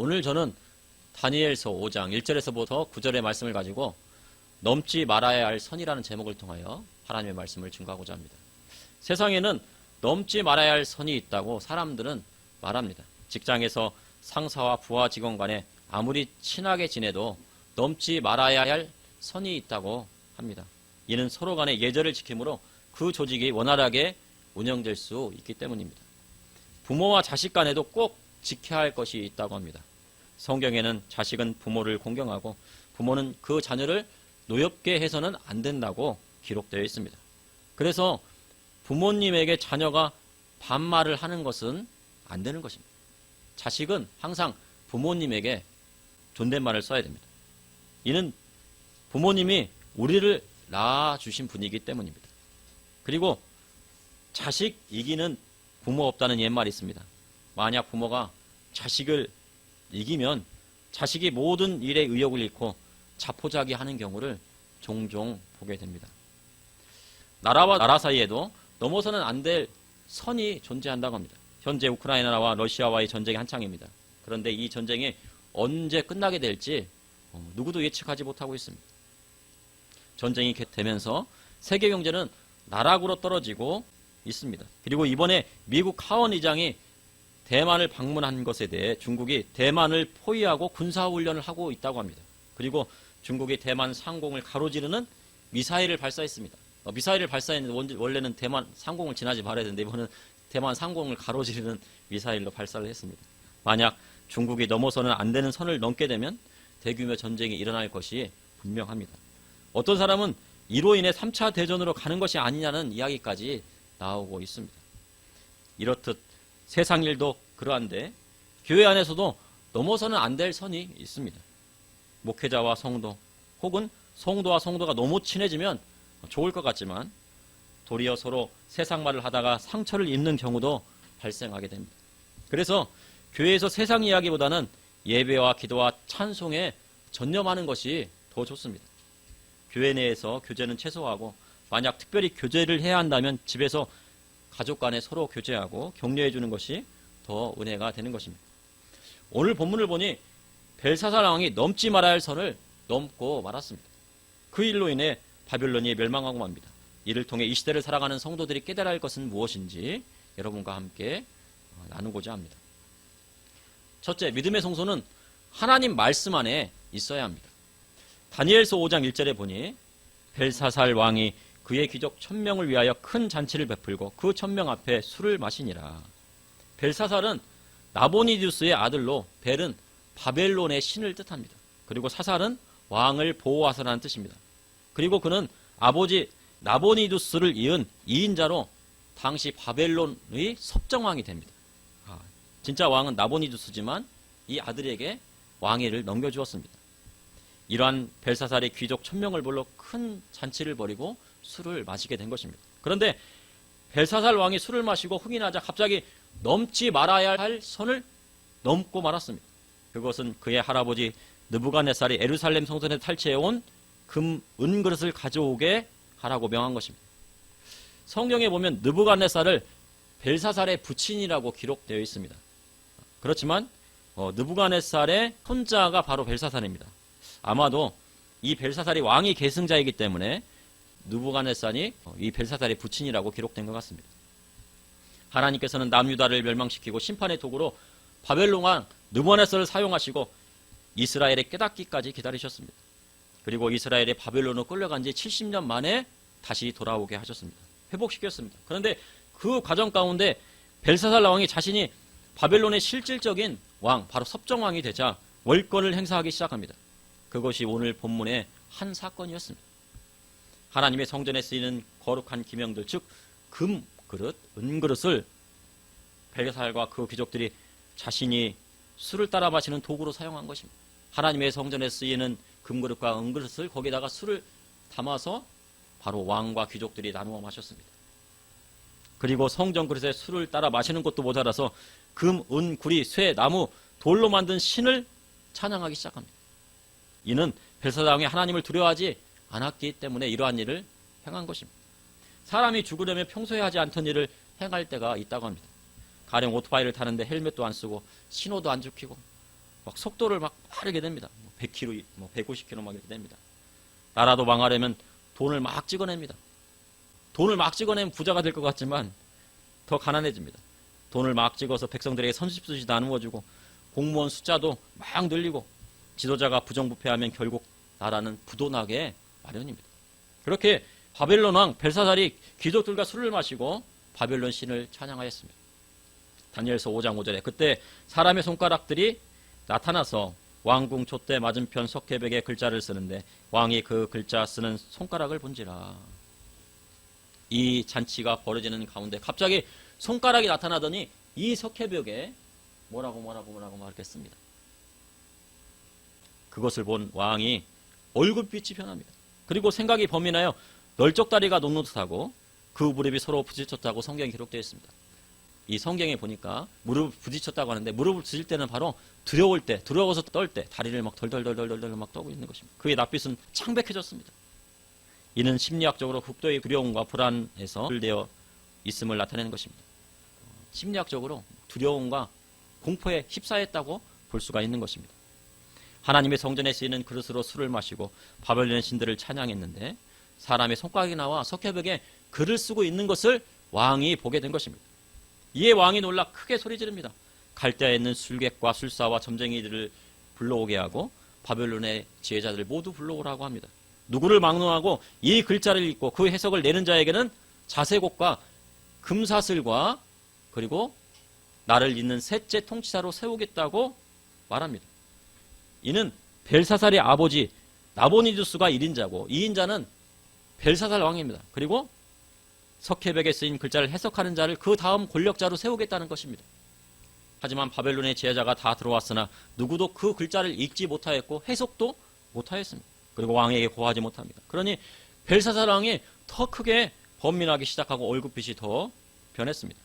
오늘 저는 다니엘서 5장 1절에서부터 9절의 말씀을 가지고 넘지 말아야 할 선이라는 제목을 통하여 하나님의 말씀을 증거하고자 합니다. 세상에는 넘지 말아야 할 선이 있다고 사람들은 말합니다. 직장에서 상사와 부하 직원 간에 아무리 친하게 지내도 넘지 말아야 할 선이 있다고 합니다. 이는 서로 간의 예절을 지키므로 그 조직이 원활하게 운영될 수 있기 때문입니다. 부모와 자식 간에도 꼭 지켜야 할 것이 있다고 합니다. 성경에는 자식은 부모를 공경하고 부모는 그 자녀를 노엽게 해서는 안 된다고 기록되어 있습니다. 그래서 부모님에게 자녀가 반말을 하는 것은 안 되는 것입니다. 자식은 항상 부모님에게 존댓말을 써야 됩니다. 이는 부모님이 우리를 낳아주신 분이기 때문입니다. 그리고 자식 이기는 부모 없다는 옛말이 있습니다. 만약 부모가 자식을 이기면 자식이 모든 일에 의욕을 잃고 자포자기하는 경우를 종종 보게 됩니다. 나라와 나라 사이에도 넘어서는 안 될 선이 존재한다고 합니다. 현재 우크라이나와 러시아와의 전쟁이 한창입니다. 그런데 이 전쟁이 언제 끝나게 될지 누구도 예측하지 못하고 있습니다. 전쟁이 되면서 세계 경제는 나락으로 떨어지고 있습니다. 그리고 이번에 미국 하원 의장이 대만을 방문한 것에 대해 중국이 대만을 포위하고 군사훈련을 하고 있다고 합니다. 그리고 중국이 대만 상공을 가로지르는 미사일을 발사했습니다. 미사일을 발사했는데 원래는 대만 상공을 지나지 말아야 되는데 이번에는 대만 상공을 가로지르는 미사일로 발사를 했습니다. 만약 중국이 넘어서는 안 되는 선을 넘게 되면 대규모 전쟁이 일어날 것이 분명합니다. 어떤 사람은 이로 인해 3차 대전으로 가는 것이 아니냐는 이야기까지 나오고 있습니다. 이렇듯 세상 일도 그러한데 교회 안에서도 넘어서는 안 될 선이 있습니다. 목회자와 성도 혹은 성도와 성도가 너무 친해지면 좋을 것 같지만 도리어 서로 세상 말을 하다가 상처를 입는 경우도 발생하게 됩니다. 그래서 교회에서 세상 이야기보다는 예배와 기도와 찬송에 전념하는 것이 더 좋습니다. 교회 내에서 교제는 최소화하고 만약 특별히 교제를 해야 한다면 집에서 가족 간에 서로 교제하고 격려해 주는 것이 더 은혜가 되는 것입니다. 오늘 본문을 보니 벨사살 왕이 넘지 말아야 할 선을 넘고 말았습니다. 그 일로 인해 바벨론이 멸망하고 맙니다. 이를 통해 이 시대를 살아가는 성도들이 깨달아야 할 것은 무엇인지 여러분과 함께 나누고자 합니다. 첫째, 믿음의 성소는 하나님 말씀 안에 있어야 합니다. 다니엘서 5장 1절에 보니 벨사살 왕이 그의 귀족 1000명을 위하여 큰 잔치를 베풀고 그 1000명 앞에 술을 마시니라. 벨사살은 나보니두스의 아들로 벨은 바벨론의 신을 뜻합니다. 그리고 사살은 왕을 보호하서라는 뜻입니다. 그리고 그는 아버지 나보니두스를 이은 2인자로 당시 바벨론의 섭정왕이 됩니다. 진짜 왕은 나보니두스지만 이 아들에게 왕위를 넘겨주었습니다. 이러한 벨사살의 귀족 1000명을 불러 큰 잔치를 벌이고 술을 마시게 된 것입니다. 그런데 벨사살 왕이 술을 마시고 흥이 나자 갑자기 넘지 말아야 할 선을 넘고 말았습니다. 그것은 그의 할아버지 느부갓네살이 예루살렘 성전에 탈취해온 금, 은그릇을 가져오게 하라고 명한 것입니다. 성경에 보면 느부갓네살을 벨사살의 부친이라고 기록되어 있습니다. 그렇지만 느부갓네살의 손자가 바로 벨사살입니다. 아마도 이 벨사살이 왕위 계승자이기 때문에 느부갓네살이 이 벨사살의 부친이라고 기록된 것 같습니다. 하나님께서는 남유다를 멸망시키고 심판의 도구로 바벨론 왕 느부갓네살을 사용하시고 이스라엘의 깨닫기까지 기다리셨습니다. 그리고 이스라엘의 바벨론으로 끌려간 지 70년 만에 다시 돌아오게 하셨습니다. 회복시켰습니다. 그런데 그 과정 가운데 벨사살 왕이 자신이 바벨론의 실질적인 왕, 바로 섭정왕이 되자 월권을 행사하기 시작합니다. 그것이 오늘 본문의 한 사건이었습니다. 하나님의 성전에 쓰이는 거룩한 기명들, 즉 금 그릇, 은그릇을 벨사살과 그 귀족들이 자신이 술을 따라 마시는 도구로 사용한 것입니다. 하나님의 성전에 쓰이는 금그릇과 은그릇을 거기다가 술을 담아서 바로 왕과 귀족들이 나누어 마셨습니다. 그리고 성전 그릇에 술을 따라 마시는 것도 모자라서 금, 은, 구리, 쇠, 나무, 돌로 만든 신을 찬양하기 시작합니다. 이는 벨사살 왕이 하나님을 두려워하지 않았기 때문에 이러한 일을 행한 것입니다. 사람이 죽으려면 평소에 하지 않던 일을 행할 때가 있다고 합니다. 가령 오토바이를 타는데 헬멧도 안 쓰고 신호도 안 지키고 막 속도를 막 빠르게 됩니다. 100km, 150km 막 이렇게 됩니다. 나라도 망하려면 돈을 막 찍어냅니다. 돈을 막 찍어내면 부자가 될 것 같지만 더 가난해집니다. 돈을 막 찍어서 백성들에게 선집수지 나누어주고 공무원 숫자도 막 늘리고 지도자가 부정부패하면 결국 나라는 부도나게 마련입니다. 그렇게 바벨론 왕 벨사살이 귀족들과 술을 마시고 바벨론 신을 찬양하였습니다. 다니엘서 5장 5절에 그때 사람의 손가락들이 나타나서 왕궁 촛대 맞은편 석회벽에 글자를 쓰는데 왕이 그 글자 쓰는 손가락을 본지라. 이 잔치가 벌어지는 가운데 갑자기 손가락이 나타나더니 이 석회벽에 뭐라고 말했습니다. 그것을 본 왕이 얼굴빛이 변합니다. 그리고 생각이 범인하여 널쩍다리가 녹록하고 그 무릎이 서로 부딪혔다고 성경에 기록되어 있습니다. 이 성경에 보니까 무릎을 부딪혔다고 하는데 무릎을 부딪힐 때는 바로 두려울 때, 두려워서 떨 때 다리를 막 덜덜덜덜덜 막 떠고 있는 것입니다. 그의 낯빛은 창백해졌습니다. 이는 심리학적으로 극도의 두려움과 불안에서 되어 있음을 나타내는 것입니다. 심리학적으로 두려움과 공포에 휩싸였다고 볼 수가 있는 것입니다. 하나님의 성전에 쓰이는 그릇으로 술을 마시고 바벨론의 신들을 찬양했는데 사람의 손가락이 나와 석회벽에 글을 쓰고 있는 것을 왕이 보게 된 것입니다. 이에 왕이 놀라 크게 소리 지릅니다. 갈대아에 있는 술객과 술사와 점쟁이들을 불러오게 하고 바벨론의 지혜자들을 모두 불러오라고 합니다. 누구를 막론하고 이 글자를 읽고 그 해석을 내는 자에게는 자세곡과 금사슬과 그리고 나를 잇는 셋째 통치자로 세우겠다고 말합니다. 이는 벨사살의 아버지 나보니두스가 1인자고 2인자는 벨사살 왕입니다. 그리고 석회벽에 쓰인 글자를 해석하는 자를 그 다음 권력자로 세우겠다는 것입니다. 하지만 바벨론의 지혜자가 다 들어왔으나 누구도 그 글자를 읽지 못하였고 해석도 못하였습니다. 그리고 왕에게 고하지 못합니다. 그러니 벨사살 왕이 더 크게 번민하기 시작하고 얼굴빛이 더 변했습니다.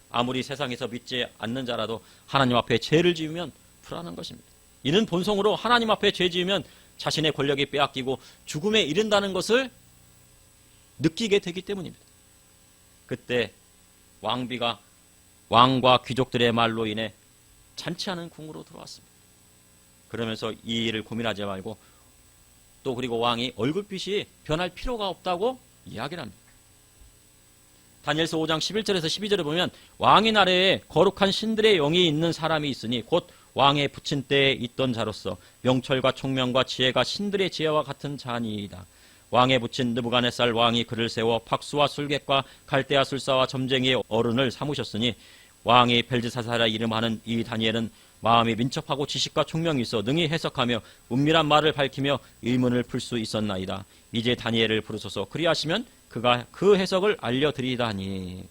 아무리 세상에서 믿지 않는 자라도 하나님 앞에 죄를 지으면 불안한 것입니다. 이는 본성으로 하나님 앞에 죄 지으면 자신의 권력이 빼앗기고 죽음에 이른다는 것을 느끼게 되기 때문입니다. 그때 왕비가 왕과 귀족들의 말로 인해 잔치하는 궁으로 들어왔습니다. 그러면서 이 일을 고민하지 말고 또 그리고 왕이 얼굴빛이 변할 필요가 없다고 이야기를 합니다. 다니엘서 5장 11절에서 12절에 보면 왕의 나라에 거룩한 신들의 영이 있는 사람이 있으니 곧 왕의 붙인 때에 있던 자로서 명철과 총명과 지혜가 신들의 지혜와 같은 자니이다. 왕에 붙인 느부갓네살 왕이 그를 세워 박수와 술객과 갈대아 술사와 점쟁이의 어른을 삼으셨으니 왕이 벨드사살이라 이름하는 이 다니엘은 마음이 민첩하고 지식과 총명이 있어 능히 해석하며 은밀한 말을 밝히며 의문을 풀 수 있었나이다. 이제 다니엘을 부르소서. 그리하시면 그가 그 해석을 알려드리다니.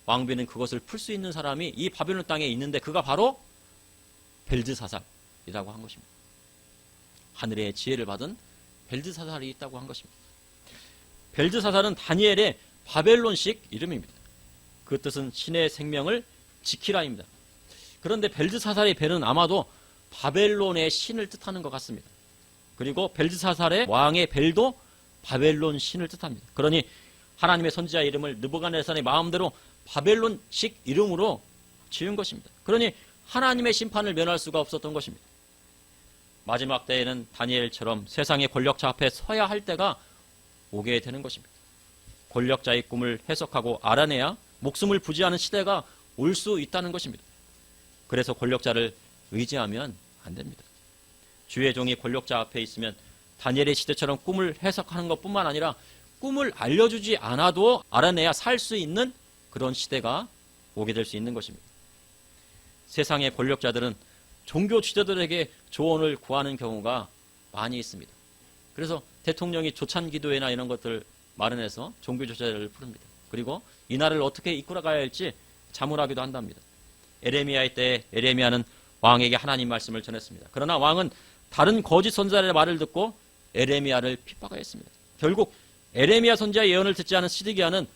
왕비는 그것을 풀 수 있는 사람이 이 바벨론 땅에 있는데 그가 바로 벨드사살이라고 한 것입니다. 하늘의 지혜를 받은 벨드사살이 있다고 한 것입니다. 벨드사살은 다니엘의 바벨론식 이름입니다. 그 뜻은 신의 생명을 지키라입니다. 그런데 벨드사살의 벨은 아마도 바벨론의 신을 뜻하는 것 같습니다. 그리고 벨드사살의 왕의 벨도 바벨론 신을 뜻합니다. 그러니 하나님의 선지자 이름을 느부갓네살의 마음대로 바벨론식 이름으로 지은 것입니다. 그러니 하나님의 심판을 면할 수가 없었던 것입니다. 마지막 때에는 다니엘처럼 세상의 권력자 앞에 서야 할 때가 오게 되는 것입니다. 권력자의 꿈을 해석하고 알아내야 목숨을 부지하는 시대가 올 수 있다는 것입니다. 그래서 권력자를 의지하면 안 됩니다. 주의 종이 권력자 앞에 있으면 다니엘의 시대처럼 꿈을 해석하는 것뿐만 아니라 꿈을 알려주지 않아도 알아내야 살 수 있는 그런 시대가 오게 될 수 있는 것입니다. 세상의 권력자들은 종교 지도자들에게 조언을 구하는 경우가 많이 있습니다. 그래서 대통령이 조찬 기도회나 이런 것들을 마련해서 종교 지도자들을 부릅니다. 그리고 이 나라를 어떻게 이끌어가야 할지 자문하기도 한답니다. 에레미야의 때에 에레미야는 왕에게 하나님 말씀을 전했습니다. 그러나 왕은 다른 거짓 선지자의 말을 듣고 에레미야를 핍박하였습니다. 결국 에레미야 선지자의 예언을 듣지 않은 시드기야는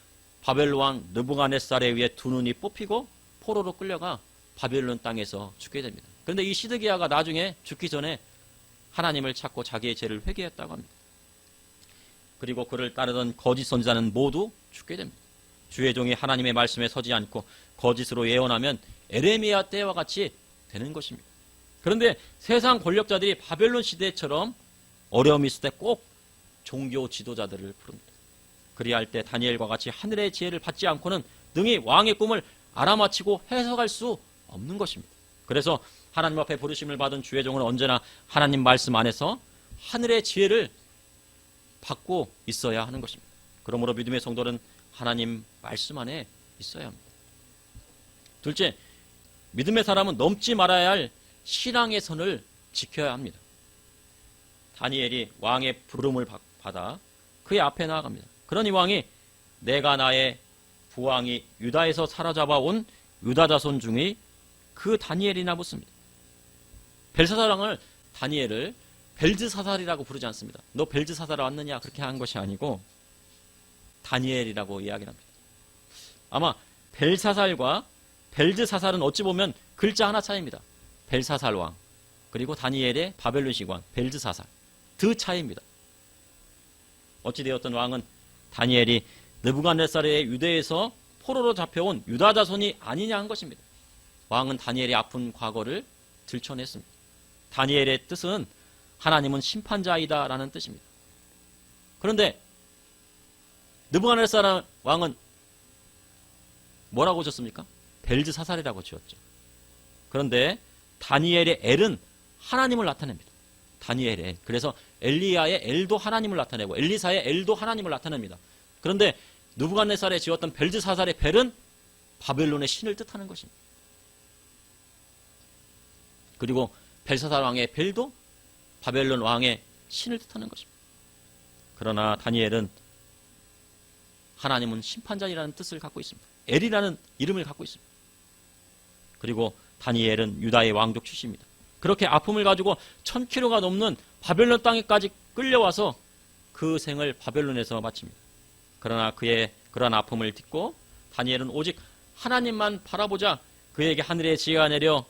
바벨론 왕 느부갓네살에 의해 두 눈이 뽑히고 포로로 끌려가 바벨론 땅에서 죽게 됩니다. 그런데 이 시드기야가 나중에 죽기 전에 하나님을 찾고 자기의 죄를 회개했다고 합니다. 그리고 그를 따르던 거짓 선지자는 모두 죽게 됩니다. 주의 종이 하나님의 말씀에 서지 않고 거짓으로 예언하면 에레미야 때와 같이 되는 것입니다. 그런데 세상 권력자들이 바벨론 시대처럼 어려움이 있을 때 꼭 종교 지도자들을 부릅니다. 그리할 때 다니엘과 같이 하늘의 지혜를 받지 않고는 능히 왕의 꿈을 알아맞히고 해석할 수 없는 것입니다. 그래서 하나님 앞에 부르심을 받은 주의 종은 언제나 하나님 말씀 안에서 하늘의 지혜를 받고 있어야 하는 것입니다. 그러므로 믿음의 성도는 하나님 말씀 안에 있어야 합니다. 둘째, 믿음의 사람은 넘지 말아야 할 신앙의 선을 지켜야 합니다. 다니엘이 왕의 부름을 받아 그의 앞에 나아갑니다. 그러니 왕이 내가 나의 부왕이 유다에서 사로잡아온 유다 자손 중의 그 다니엘이나 묻습니다. 벨사사랑을 다니엘을 벨즈사살이라고 부르지 않습니다. 너 벨즈사살 왔느냐 그렇게 한 것이 아니고 다니엘이라고 이야기를 합니다. 아마 벨사살과 벨즈사살은 어찌 보면 글자 하나 차이입니다. 벨사살 왕 그리고 다니엘의 바벨론식 왕 벨즈사살 그 차이입니다. 어찌되었던 왕은 다니엘이 느부갓네살의 유대에서 포로로 잡혀온 유다 자손이 아니냐 한 것입니다. 왕은 다니엘의 아픈 과거를 들춰냈습니다. 다니엘의 뜻은 하나님은 심판자이다 라는 뜻입니다. 그런데 느부갓네살 왕은 뭐라고 졌습니까? 벨즈사살이라고 지었죠. 그런데 다니엘의 엘은 하나님을 나타냅니다. 다니엘의 엘. 그래서 엘리야의 엘도 하나님을 나타내고 엘리사의 엘도 하나님을 나타냅니다. 그런데 느부갓네살에 지었던 벨즈사살의 벨은 바벨론의 신을 뜻하는 것입니다. 그리고 벨사살 왕의 벨도 바벨론 왕의 신을 뜻하는 것입니다. 그러나 다니엘은 하나님은 심판자이라는 뜻을 갖고 있습니다. 엘이라는 이름을 갖고 있습니다. 그리고 다니엘은 유다의 왕족 출신입니다. 그렇게 아픔을 가지고 1000km가 넘는 바벨론 땅에까지 끌려와서 그 생을 바벨론에서 마칩니다. 그러나 그의 그러한 아픔을 딛고 다니엘은 오직 하나님만 바라보자 그에게 하늘의 지혜가 내려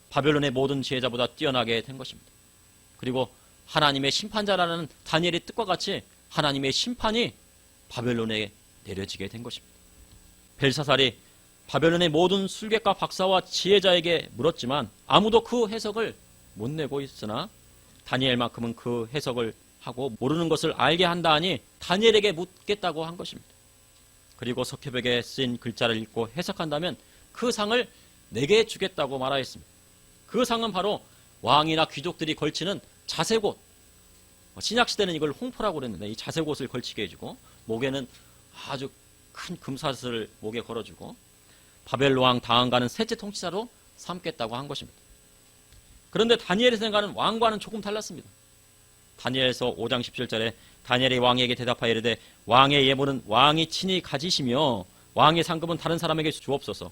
바벨론의 모든 지혜자보다 뛰어나게 된 것입니다. 그리고 하나님의 심판자라는 다니엘의 뜻과 같이 하나님의 심판이 바벨론에 내려지게 된 것입니다. 벨사살이 바벨론의 모든 술객과 박사와 지혜자에게 물었지만 아무도 그 해석을 못 내고 있으나 다니엘만큼은 그 해석을 하고 모르는 것을 알게 한다 하니 다니엘에게 묻겠다고 한 것입니다. 그리고 석회벽에 쓰인 글자를 읽고 해석한다면 그 상을 내게 주겠다고 말하였습니다. 그 상은 바로 왕이나 귀족들이 걸치는 자색옷. 신약시대는 이걸 홍포라고 그랬는데 이 자색옷을 걸치게 해주고 목에는 아주 큰 금사슬을 목에 걸어주고 바벨론 왕 다한가는 셋째 통치자로 삼겠다고 한 것입니다. 그런데 다니엘의 생각은 왕과는 조금 달랐습니다. 다니엘서 5장 17절에 다니엘이 왕에게 대답하여 이르되 왕의 예물은 왕이 친히 가지시며 왕의 상급은 다른 사람에게 주옵소서.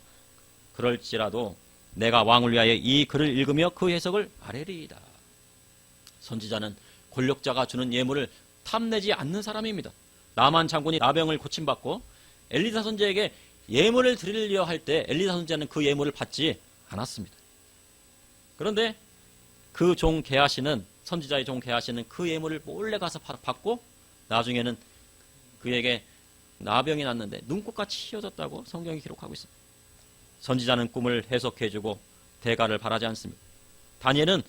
그럴지라도 내가 왕을 위하여 이 글을 읽으며 그 해석을 아뢰리이다. 선지자는 권력자가 주는 예물을 탐내지 않는 사람입니다. 나만 장군이 나병을 고침받고 엘리사 선지자에게 예물을 드리려 할 때 엘리사 선지자는 그 예물을 받지 않았습니다. 그런데 그 종 게하시는 선지자의 종 게하시는 그 예물을 몰래 가서 받고 나중에는 그에게 나병이 났는데 눈꽃같이 휘어졌다고 성경이 기록하고 있습니다. 선지자는 꿈을 해석해주고 대가를 바라지 않습니다. 다니엘은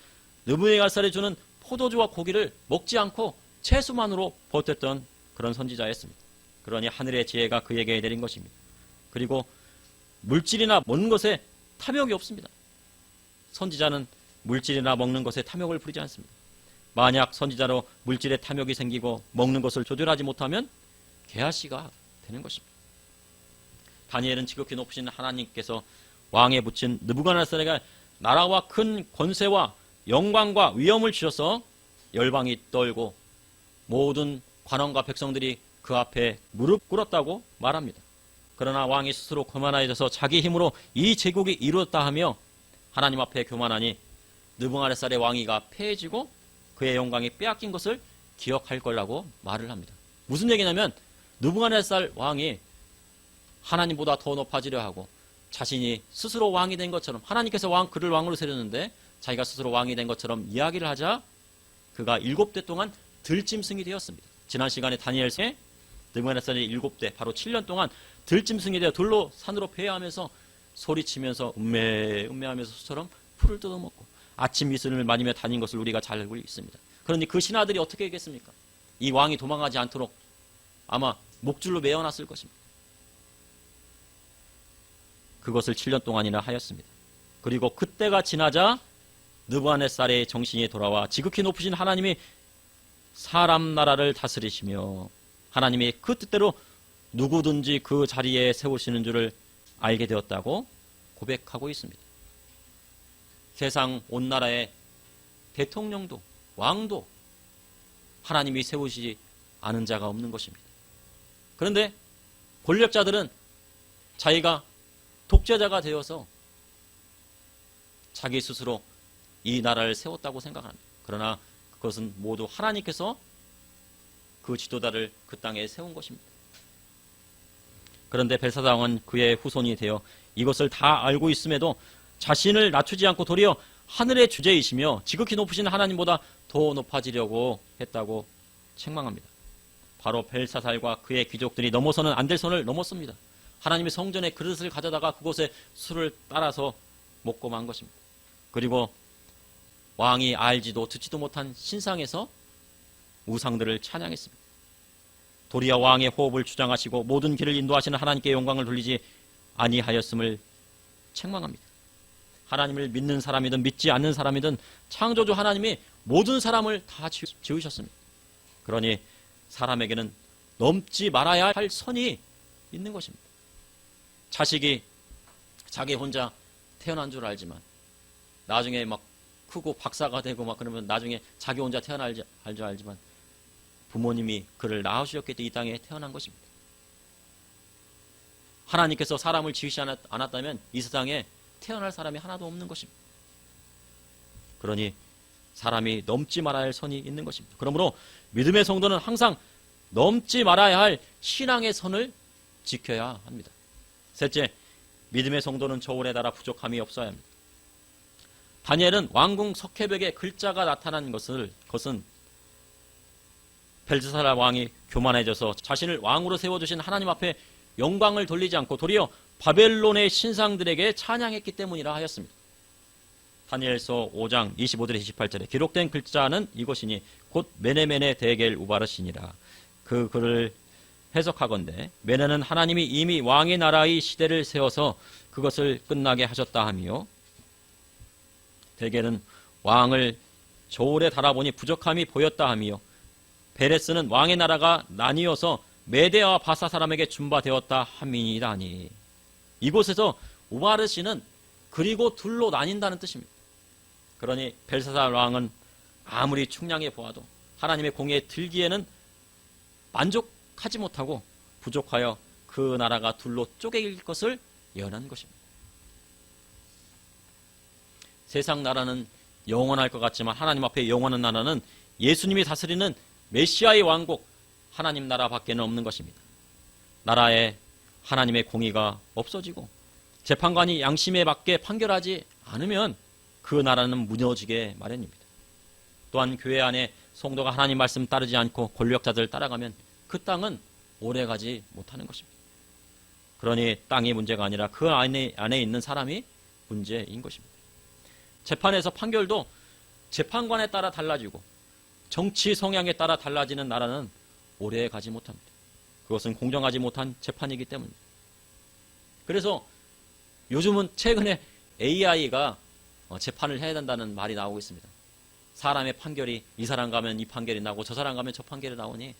느부갓네살이 주는 포도주와 고기를 먹지 않고 채소만으로 버텼던 그런 선지자였습니다. 그러니 하늘의 지혜가 그에게 내린 것입니다. 그리고 물질이나 먹는 것에 탐욕이 없습니다. 선지자는 물질이나 먹는 것에 탐욕을 부리지 않습니다. 만약 선지자로 물질에 탐욕이 생기고 먹는 것을 조절하지 못하면 게하시가 되는 것입니다. 다니엘은 지극히 높으신 하나님께서 왕에 붙인 느부갓네살에게 나라와 큰 권세와 영광과 위엄을 주셔서 열방이 떨고 모든 관원과 백성들이 그 앞에 무릎 꿇었다고 말합니다. 그러나 왕이 스스로 교만해져서 자기 힘으로 이 제국이 이루었다 하며 하나님 앞에 교만하니 느부갓네살의 왕위가 패해지고 그의 영광이 빼앗긴 것을 기억할 거라고 말을 합니다. 무슨 얘기냐면 느부갓네살 왕이 하나님보다 더 높아지려 하고 자신이 스스로 왕이 된 것처럼 하나님께서 그를 왕으로 세렸는데 자기가 스스로 왕이 된 것처럼 이야기를 하자 그가 7대 동안 들짐승이 되었습니다. 지난 시간에 다니엘서에 느부갓네살이 7대 바로 7년 동안 들짐승이 되어 돌로 산으로 배회하면서 소리치면서 음매하면서 수처럼 풀을 뜯어먹고 아침 이슬을 맞으며 다닌 것을 우리가 잘 알고 있습니다. 그런데 그 신하들이 어떻게 했겠습니까? 이 왕이 도망가지 않도록 아마 목줄로 메어놨을 것입니다. 그것을 7년 동안이나 하였습니다. 그리고 그때가 지나자 느부갓네살의 정신이 돌아와 지극히 높으신 하나님이 사람 나라를 다스리시며 하나님이 그 뜻대로 누구든지 그 자리에 세우시는 줄을 알게 되었다고 고백하고 있습니다. 세상 온 나라의 대통령도 왕도 하나님이 세우시지 않은 자가 없는 것입니다. 그런데 권력자들은 자기가 독재자가 되어서 자기 스스로 이 나라를 세웠다고 생각합니다. 그러나 그것은 모두 하나님께서 그 지도자를 그 땅에 세운 것입니다. 그런데 벨사살 왕은 그의 후손이 되어 이것을 다 알고 있음에도 자신을 낮추지 않고 도리어 하늘의 주제이시며 지극히 높으신 하나님보다 더 높아지려고 했다고 책망합니다. 바로 벨사살과 그의 귀족들이 넘어서는 안 될 선을 넘었습니다. 하나님의 성전에 그릇을 가져다가 그곳에 술을 따라서 먹고 만 것입니다. 그리고 왕이 알지도 듣지도 못한 신상에서 우상들을 찬양했습니다. 도리어 왕의 호흡을 주장하시고 모든 길을 인도하시는 하나님께 영광을 돌리지 아니하였음을 책망합니다. 하나님을 믿는 사람이든 믿지 않는 사람이든 창조주 하나님이 모든 사람을 다 지으셨습니다. 그러니 사람에게는 넘지 말아야 할 선이 있는 것입니다. 자식이 자기 혼자 태어난 줄 알지만 나중에 막 크고 박사가 되고 막 그러면 나중에 자기 혼자 태어날 줄 알지만 부모님이 그를 낳으셨기 때문에 이 땅에 태어난 것입니다. 하나님께서 사람을 지으시지 않았다면 이 세상에 태어날 사람이 하나도 없는 것입니다. 그러니 사람이 넘지 말아야 할 선이 있는 것입니다. 그러므로 믿음의 성도는 항상 넘지 말아야 할 신앙의 선을 지켜야 합니다. 셋째, 믿음의 성도는 저울에 달아 부족함이 없어야 합니다. 다니엘은 왕궁 석회벽에 글자가 나타난 것은 벨사살 왕이 교만해져서 자신을 왕으로 세워주신 하나님 앞에 영광을 돌리지 않고 도리어 바벨론의 신상들에게 찬양했기 때문이라 하였습니다. 다니엘서 5장 25절에 28절에 기록된 글자는 이것이니 곧 메네메네 데겔 우바르시니라. 그 글을 해석하건대 메네는 하나님이 이미 왕의 나라의 시대를 세워서 그것을 끝나게 하셨다 하며, 데겔은 왕을 저울에 달아보니 부족함이 보였다 하며, 베레스는 왕의 나라가 나뉘어서 메대와 바사 사람에게 준바되었다 함이라니. 이곳에서 우바르시는 그리고 둘로 나뉜다는 뜻입니다. 그러니 벨사살 왕은 아무리 충량해 보아도 하나님의 공에 들기에는 만족하지 못하고 부족하여 그 나라가 둘로 쪼개질 것을 예언한 것입니다. 세상 나라는 영원할 것 같지만 하나님 앞에 영원한 나라는 예수님이 다스리는 메시아의 왕국 하나님 나라밖에는 없는 것입니다. 나라에 하나님의 공의가 없어지고 재판관이 양심에 맞게 판결하지 않으면 그 나라는 무너지게 마련입니다. 또한 교회 안에 성도가 하나님 말씀 따르지 않고 권력자들 따라가면 그 땅은 오래가지 못하는 것입니다. 그러니 땅이 문제가 아니라 그 안에 있는 사람이 문제인 것입니다. 재판에서 판결도 재판관에 따라 달라지고 정치 성향에 따라 달라지는 나라는 오래 가지 못합니다. 그것은 공정하지 못한 재판이기 때문입니다. 그래서 요즘은 최근에 AI가 재판을 해야 된다는 말이 나오고 있습니다. 사람의 판결이 이 사람 가면 이 판결이 나오고 저 사람 가면 저 판결이 나오니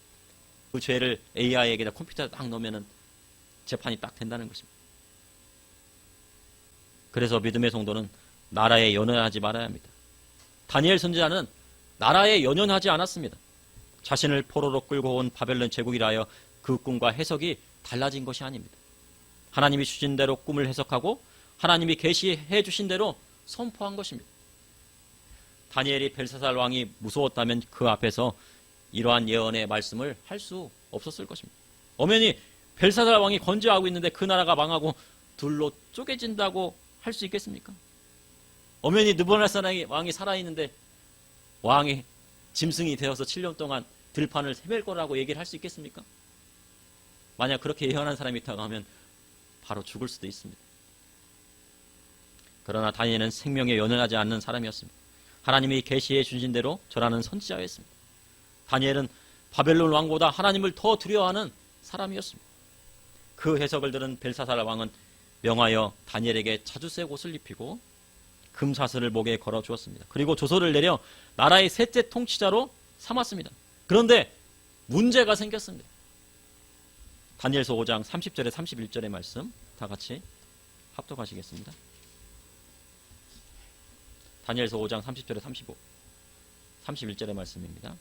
그 죄를 AI에게다 컴퓨터에 딱 넣으면 재판이 딱 된다는 것입니다. 그래서 믿음의 성도는 나라에 연연하지 말아야 합니다. 다니엘 선지자는 나라에 연연하지 않았습니다. 자신을 포로로 끌고 온 바벨론 제국이라 하여 그 꿈과 해석이 달라진 것이 아닙니다. 하나님이 주신 대로 꿈을 해석하고 하나님이 계시해 주신 대로 선포한 것입니다. 다니엘이 벨사살 왕이 무서웠다면 그 앞에서 이러한 예언의 말씀을 할 수 없었을 것입니다. 엄연히 벨사살 왕이 건재하고 있는데 그 나라가 망하고 둘로 쪼개진다고 할 수 있겠습니까? 엄연히 느부갓네살 왕이 살아있는데 왕이 짐승이 되어서 7년 동안 들판을 헤맬 거라고 얘기를 할 수 있겠습니까? 만약 그렇게 예언한 사람이 있다고 하면 바로 죽을 수도 있습니다. 그러나 다니엘은 생명에 연연하지 않는 사람이었습니다. 하나님이 계시해 주신 대로 전하는 선지자였습니다. 다니엘은 바벨론 왕보다 하나님을 더 두려워하는 사람이었습니다. 그 해석을 들은 벨사살 왕은 명하여 다니엘에게 자주색 옷을 입히고 금사슬을 목에 걸어 주었습니다. 그리고 조서를 내려 나라의 셋째 통치자로 삼았습니다. 그런데 문제가 생겼습니다. 다니엘서 5장 30절에 31절의 말씀 다 같이 합독하시겠습니다. 다니엘서 5장 30절에 31절의 말씀입니다.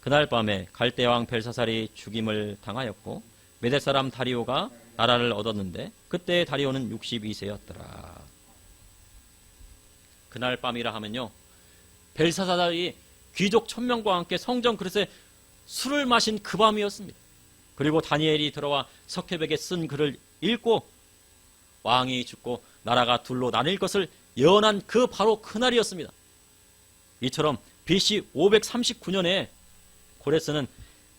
그날 밤에 갈대 왕 벨사살이 죽임을 당하였고 메대 사람 다리오가 나라를 얻었는데 그때 다리오는 62세였더라. 그날 밤이라 하면요, 벨사살이 귀족 1000명과 함께 성전 그릇에 술을 마신 그 밤이었습니다. 그리고 다니엘이 들어와 석회백에 쓴 글을 읽고 왕이 죽고 나라가 둘로 나뉠 것을 예언한 그 바로 그날이었습니다. 이처럼 BC 539년에 고레스는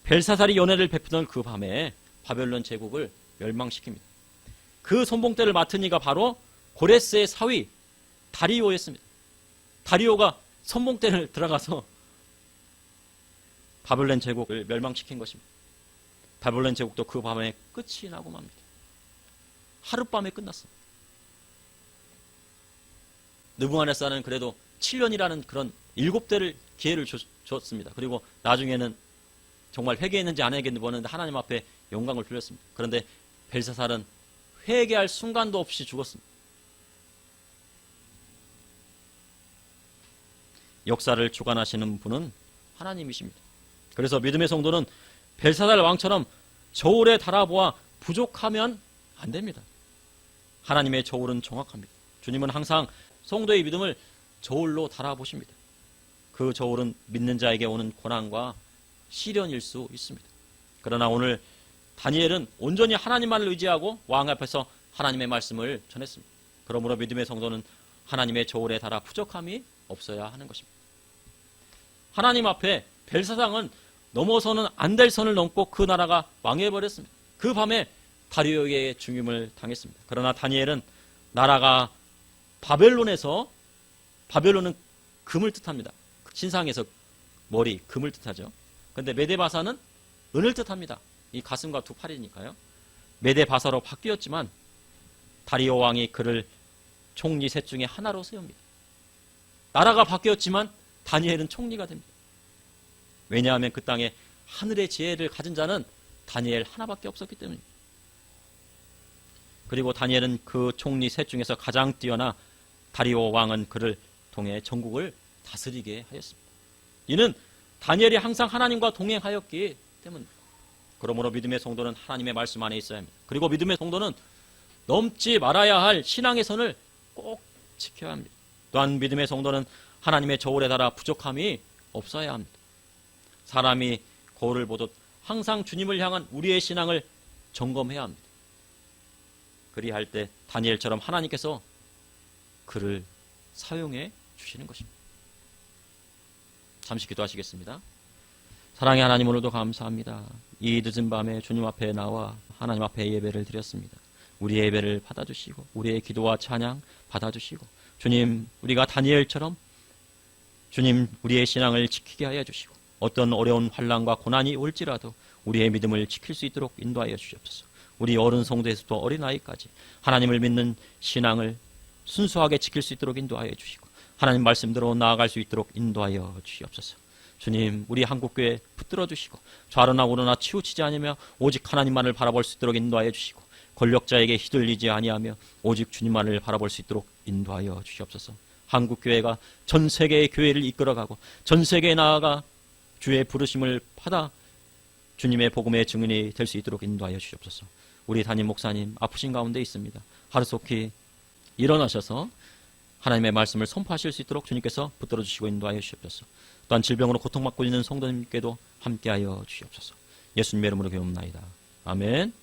벨사살이 연회를 베푸던 그 밤에 바벨론 제국을 멸망시킵니다. 그 손봉대를 맡은 이가 바로 고레스의 사위 다리오였습니다. 다리오가 손봉대를 들어가서 바벨론 제국을 멸망시킨 것입니다. 바벨론 제국도 그 밤에 끝이 나고 맙니다. 하룻밤에 끝났습니다. 느부갓네살은 그래도 7년이라는 그런 7대를 기회를 줬습니다. 그리고 나중에는 정말 회개했는지 안 회개했는지 보는데 하나님 앞에 영광을 돌렸습니다. 그런데 벨사살은 회개할 순간도 없이 죽었습니다. 역사를 주관하시는 분은 하나님이십니다. 그래서 믿음의 성도는 벨사살 왕처럼 저울에 달아보아 부족하면 안 됩니다. 하나님의 저울은 정확합니다. 주님은 항상 성도의 믿음을 저울로 달아보십니다. 그 저울은 믿는 자에게 오는 고난과 시련일 수 있습니다. 그러나 오늘 다니엘은 온전히 하나님만을 의지하고 왕 앞에서 하나님의 말씀을 전했습니다. 그러므로 믿음의 성도는 하나님의 저울에 달아 부족함이 없어야 하는 것입니다. 하나님 앞에 벨사살은 넘어서는 안 될 선을 넘고 그 나라가 망해버렸습니다. 그 밤에 다리오에게 죽임을 당했습니다. 그러나 다니엘은 나라가 바벨론은 금을 뜻합니다. 신상에서 머리, 금을 뜻하죠. 그런데 메데바사는 은을 뜻합니다. 이 가슴과 두 팔이니까요. 메데바사로 바뀌었지만 다리오 왕이 그를 총리 셋 중에 하나로 세웁니다. 나라가 바뀌었지만 다니엘은 총리가 됩니다. 왜냐하면 그 땅에 하늘의 지혜를 가진 자는 다니엘 하나밖에 없었기 때문입니다. 그리고 다니엘은 그 총리 셋 중에서 가장 뛰어나 다리오 왕은 그를 통해 전국을 다스리게 하였습니다. 이는 다니엘이 항상 하나님과 동행하였기 때문입니다. 그러므로 믿음의 성도는 하나님의 말씀 안에 있어야 합니다. 그리고 믿음의 성도는 넘지 말아야 할 신앙의 선을 꼭 지켜야 합니다. 또한 믿음의 성도는 하나님의 저울에 달아 부족함이 없어야 합니다. 사람이 거울을 보듯 항상 주님을 향한 우리의 신앙을 점검해야 합니다. 그리할 때 다니엘처럼 하나님께서 그를 사용해 주시는 것입니다. 잠시 기도하시겠습니다. 사랑의 하나님, 오늘도 감사합니다. 이 늦은 밤에 주님 앞에 나와 하나님 앞에 예배를 드렸습니다. 우리의 예배를 받아주시고 우리의 기도와 찬양 받아주시고 주님, 우리가 다니엘처럼 주님 우리의 신앙을 지키게 하여 주시고 어떤 어려운 환난과 고난이 올지라도 우리의 믿음을 지킬 수 있도록 인도하여 주시옵소서. 우리 어른 성도에서부터 어린아이까지 하나님을 믿는 신앙을 순수하게 지킬 수 있도록 인도하여 주시고 하나님 말씀대로 나아갈 수 있도록 인도하여 주시옵소서. 주님, 우리 한국교회 붙들어 주시고 좌로나 우로나 치우치지 않으며 오직 하나님만을 바라볼 수 있도록 인도하여 주시고 권력자에게 휘둘리지 아니하며 오직 주님만을 바라볼 수 있도록 인도하여 주시옵소서. 한국교회가 전 세계의 교회를 이끌어가고 전 세계에 나아가 주의 부르심을 받아 주님의 복음의 증인이 될 수 있도록 인도하여 주시옵소서. 우리 담임 목사님 아프신 가운데 있습니다. 하루속히 일어나셔서 하나님의 말씀을 선포하실 수 있도록 주님께서 붙들어 주시고 인도하여 주시옵소서. 또한 질병으로 고통받고 있는 성도님께도 함께하여 주시옵소서. 예수님의 이름으로 기도합나이다. 아멘.